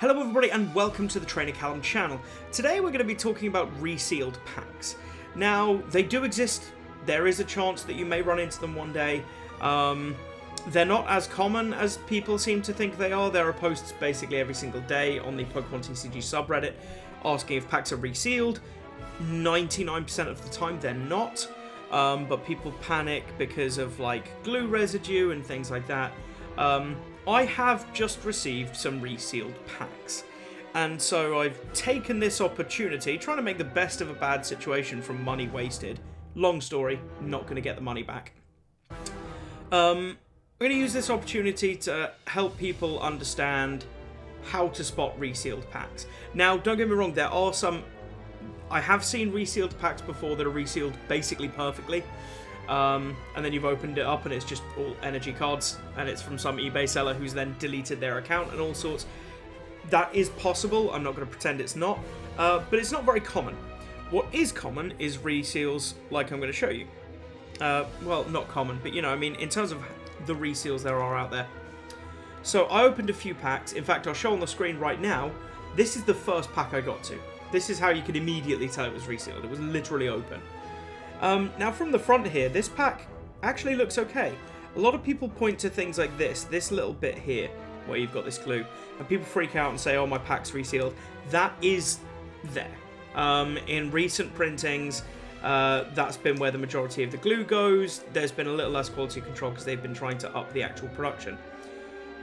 Hello everybody and welcome to the Trainer Callum channel. Today we're going to be talking about resealed packs. Now, they do exist. There is a chance that you may run into them one day. They're not as common as people seem to think they are. There are posts basically every single day on the Pokémon TCG subreddit asking if packs are resealed. 99% of the time they're not, but people panic because of like glue residue and things like that. I have just received some resealed packs, and so I've taken this opportunity, trying to make the best of a bad situation from money wasted. Long story, not going to get the money back. I'm going to use this opportunity to help people understand how to spot resealed packs. Now, don't get me wrong, there are some... I have seen resealed packs before that are resealed basically perfectly. And then you've opened it up and it's just all energy cards, and it's from some eBay seller who's then deleted their account and all sorts. That is possible. I'm not going to pretend it's not, but it's not very common. What is common is reseals like I'm going to show you. Well, not common, but you know, I mean, in terms of the reseals there are out there. So I opened a few packs. In fact, I'll show on the screen right now. This is the first pack I got to. This is how you could immediately tell it was resealed. It was literally open. Now from the front here, this pack actually looks okay. A lot of people point to things like this little bit here, where you've got this glue, and people freak out and say, oh, my pack's resealed. That is there. In recent printings, that's been where the majority of the glue goes. There's been a little less quality control because they've been trying to up the actual production.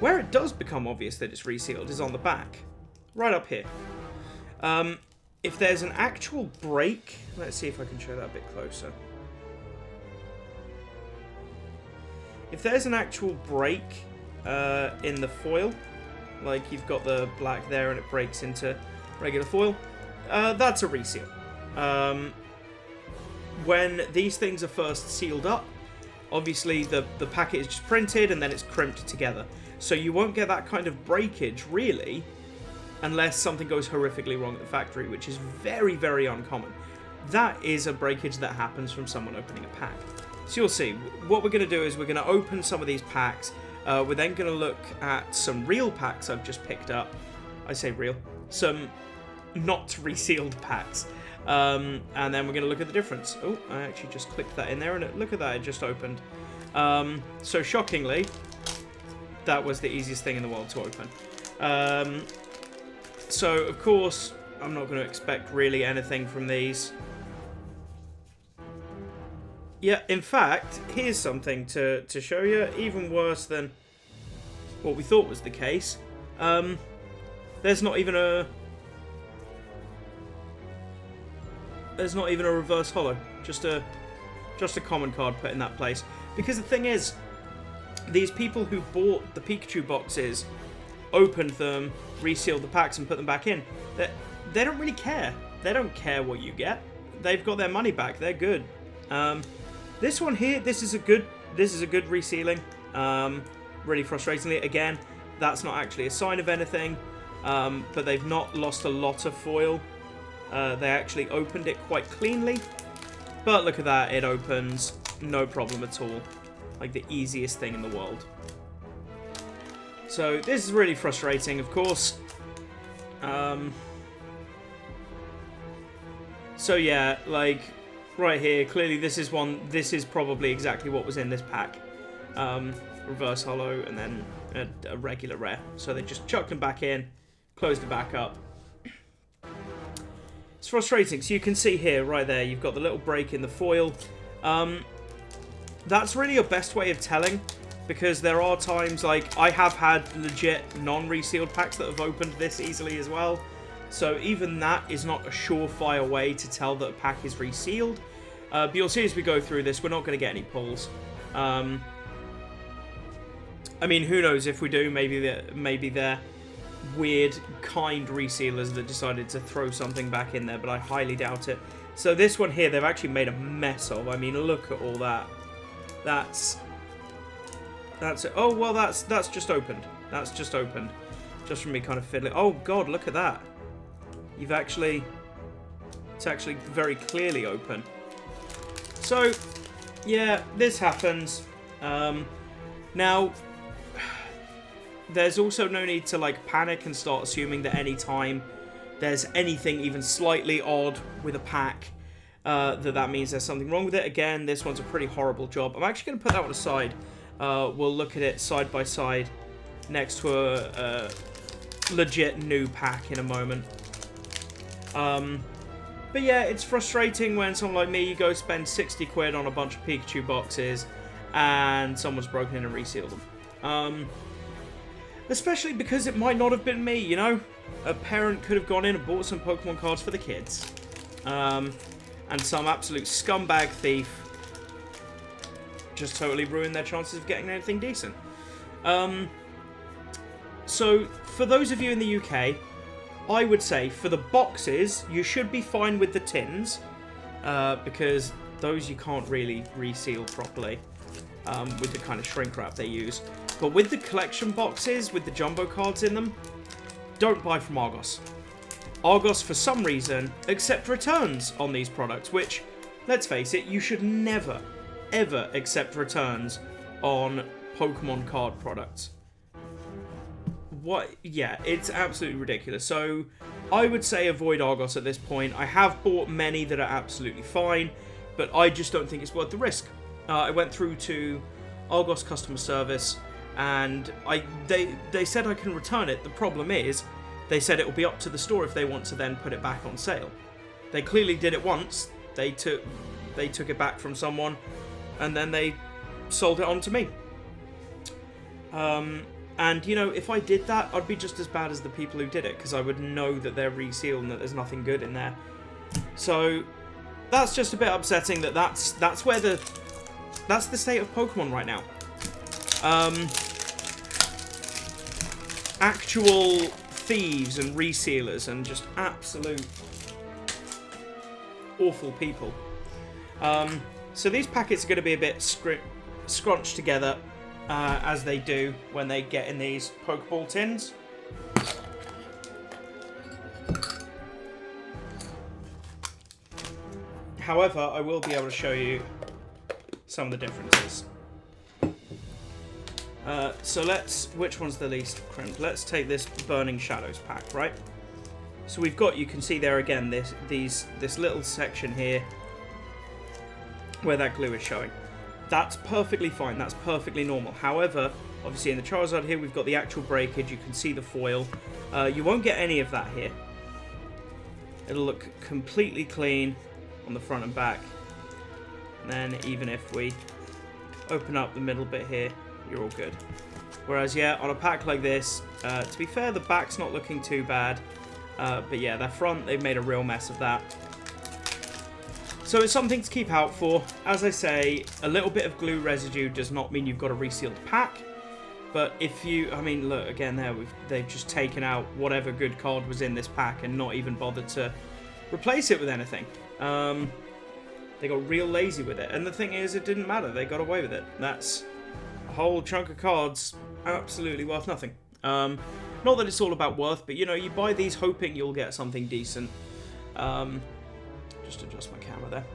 Where it does become obvious that it's resealed is on the back, right up here. If there's an actual break, let's see if I can show that a bit closer. If there's an actual break in the foil, like you've got the black there and it breaks into regular foil, that's a reseal. When these things are first sealed up, obviously the packet is just printed and then it's crimped together. So you won't get that kind of breakage, really, unless something goes horrifically wrong at the factory, which is very, very uncommon. That is a breakage that happens from someone opening a pack. So you'll see, what we're going to do is we're going to open some of these packs. We're then going to look at some real packs I've just picked up. I say real. Some not resealed packs. And then we're going to look at the difference. Oh, I actually just clicked that in there, and look at that, it just opened. So shockingly, that was the easiest thing in the world to open. So, of course, I'm not going to expect really anything from these. Yeah, in fact, here's something to show you, even worse than what we thought was the case. There's not even a reverse holo, just a common card put in that place. Because the thing is, these people who bought the Pikachu boxes, opened them, resealed the packs and put them back in, they don't really care. They don't care what you get. They've got their money back. They're good. This one here, this is a good resealing. Really frustratingly, again, that's not actually a sign of anything, but they've not lost a lot of foil. They actually opened it quite cleanly, but look at that, it opens no problem at all, like the easiest thing in the world. So this is really frustrating, of course. So yeah, like right here, clearly this is probably exactly what was in this pack. Reverse holo and then a regular rare. So they just chucked them back in, closed it back up. It's frustrating. So you can see here, right there, you've got the little break in the foil. That's really your best way of telling. Because there are times, like, I have had legit non-resealed packs that have opened this easily as well. So even that is not a surefire way to tell that a pack is resealed. But you'll see as we go through this, we're not going to get any pulls. I mean, who knows if we do, maybe they're weird, kind resealers that decided to throw something back in there, but I highly doubt it. So this one here, they've actually made a mess of. I mean, look at all that. That's it. Oh, well, that's just opened. That's just opened. Just from me kind of fiddling. Oh, God, look at that. It's actually very clearly open. So, yeah, this happens. Now, there's also no need to like panic and start assuming that any time there's anything even slightly odd with a pack, that means there's something wrong with it. Again, this one's a pretty horrible job. I'm actually going to put that one aside. We'll look at it side by side next to a legit new pack in a moment. But yeah, it's frustrating when someone like me, you go spend 60 quid on a bunch of Pikachu boxes and someone's broken in and resealed them. Especially because it might not have been me, you know? A parent could have gone in and bought some Pokemon cards for the kids. And some absolute scumbag thief just totally ruined their chances of getting anything decent. So, for those of you in the UK, I would say for the boxes, you should be fine with the tins, because those you can't really reseal properly with the kind of shrink wrap they use. But with the collection boxes, with the jumbo cards in them, don't buy from Argos. Argos, for some reason, accept returns on these products, which, let's face it, you should never, ever accept returns on Pokemon card products. What? Yeah, it's absolutely ridiculous. So, I would say avoid Argos at this point. I have bought many that are absolutely fine, but I just don't think it's worth the risk. I went through to Argos customer service, and they said I can return it. The problem is, they said it will be up to the store if they want to then put it back on sale. They clearly did it once. They took it back from someone, and then they sold it on to me. And, you know, if I did that, I'd be just as bad as the people who did it, because I would know that they're resealed and that there's nothing good in there. So, that's just a bit upsetting that that's the state of Pokemon right now. Actual thieves and resealers and just absolute awful people. So these packets are going to be a bit scrunched together, as they do when they get in these Pokeball tins. However, I will be able to show you some of the differences. So which one's the least crimped? Let's take this Burning Shadows pack, right? So we've got, you can see there again, this little section here where that glue is showing. That's perfectly fine, that's perfectly normal. However, obviously in the Charizard here, we've got the actual breakage, you can see the foil. You won't get any of that here. It'll look completely clean on the front and back. And then even if we open up the middle bit here, you're all good. Whereas, yeah, on a pack like this, to be fair, the back's not looking too bad. But yeah, their front, they've made a real mess of that. So it's something to keep out for. As I say, a little bit of glue residue does not mean you've got a resealed pack. But if you, I mean, look, again there, they've just taken out whatever good card was in this pack and not even bothered to replace it with anything. They got real lazy with it. And the thing is, it didn't matter. They got away with it. That's a whole chunk of cards absolutely worth nothing. Not that it's all about worth, but, you know, you buy these hoping you'll get something decent. Just adjust my camera there.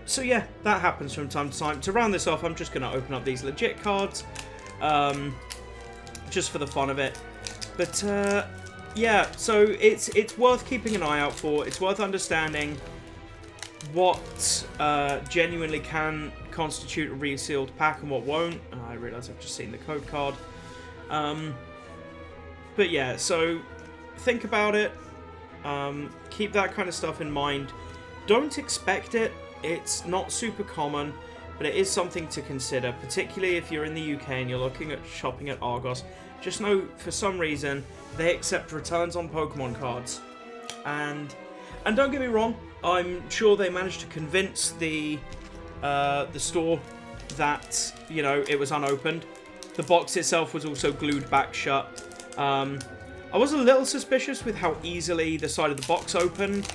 So yeah, that happens from time to time. To round this off, I'm just going to open up these legit cards, just for the fun of it. But yeah, so it's worth keeping an eye out for. It's worth understanding what genuinely can constitute a resealed pack and what won't. I realise I've just seen the code card. But yeah, so think about it. Keep that kind of stuff in mind. Don't expect it. It's not super common, but it is something to consider, particularly if you're in the UK and you're looking at shopping at Argos. Just know, for some reason, they accept returns on Pokemon cards. And don't get me wrong, I'm sure they managed to convince the store that, you know, it was unopened. The box itself was also glued back shut. I was a little suspicious with how easily the side of the box opened,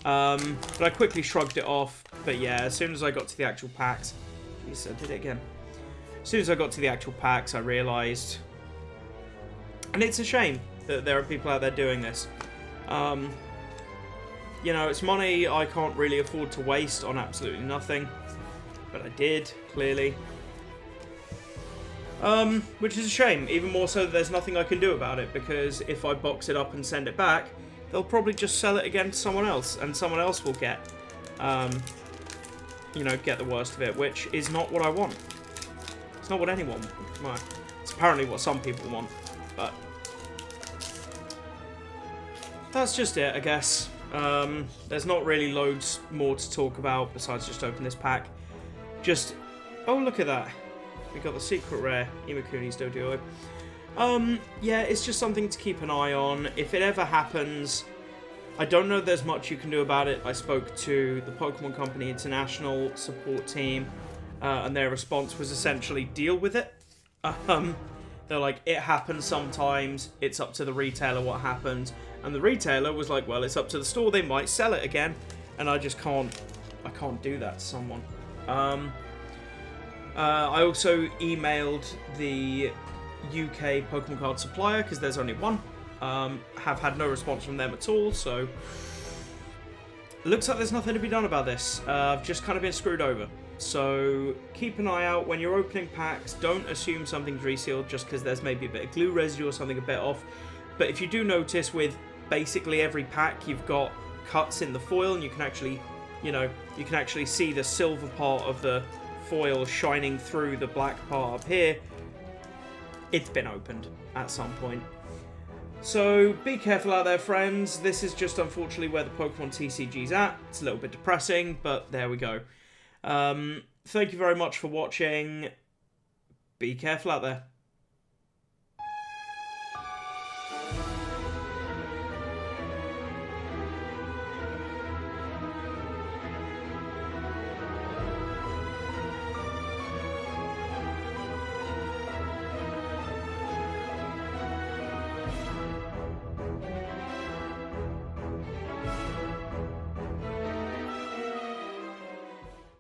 but I quickly shrugged it off. But yeah, as soon as I got to the actual packs... Jeez, I did it again. As soon as I got to the actual packs, I realised... And it's a shame that there are people out there doing this. You know, it's money I can't really afford to waste on absolutely nothing. But I did, clearly. Which is a shame, even more so that there's nothing I can do about it, because if I box it up and send it back, they'll probably just sell it again to someone else, and someone else will get, you know, get the worst of it, which is not what I want. It's not what anyone wants. Well, it's apparently what some people want, but that's just it, I guess. There's not really loads more to talk about besides just open this pack. Just, oh, look at that. We got the secret rare, Imakuni's Doduo. Yeah, it's just something to keep an eye on. If it ever happens, I don't know there's much you can do about it. I spoke to the Pokemon Company International support team, and their response was essentially deal with it. They're like, it happens sometimes, it's up to the retailer what happens. And the retailer was like, well, it's up to the store, they might sell it again. And I just can't do that to someone. I also emailed the UK Pokemon card supplier, because there's only one. Have had no response from them at all, so looks like there's nothing to be done about this. I've just kind of been screwed over. So keep an eye out when you're opening packs. Don't assume something's resealed just because there's maybe a bit of glue residue or something a bit off. But if you do notice with basically every pack, you've got cuts in the foil, and you can actually, you know, you can actually see the silver part of the foil shining through the black part up here. It's been opened at some point. So be careful out there, friends. This is just unfortunately where the Pokemon TCG's at. It's a little bit depressing, but there we go. Thank you very much for watching. Be careful out there.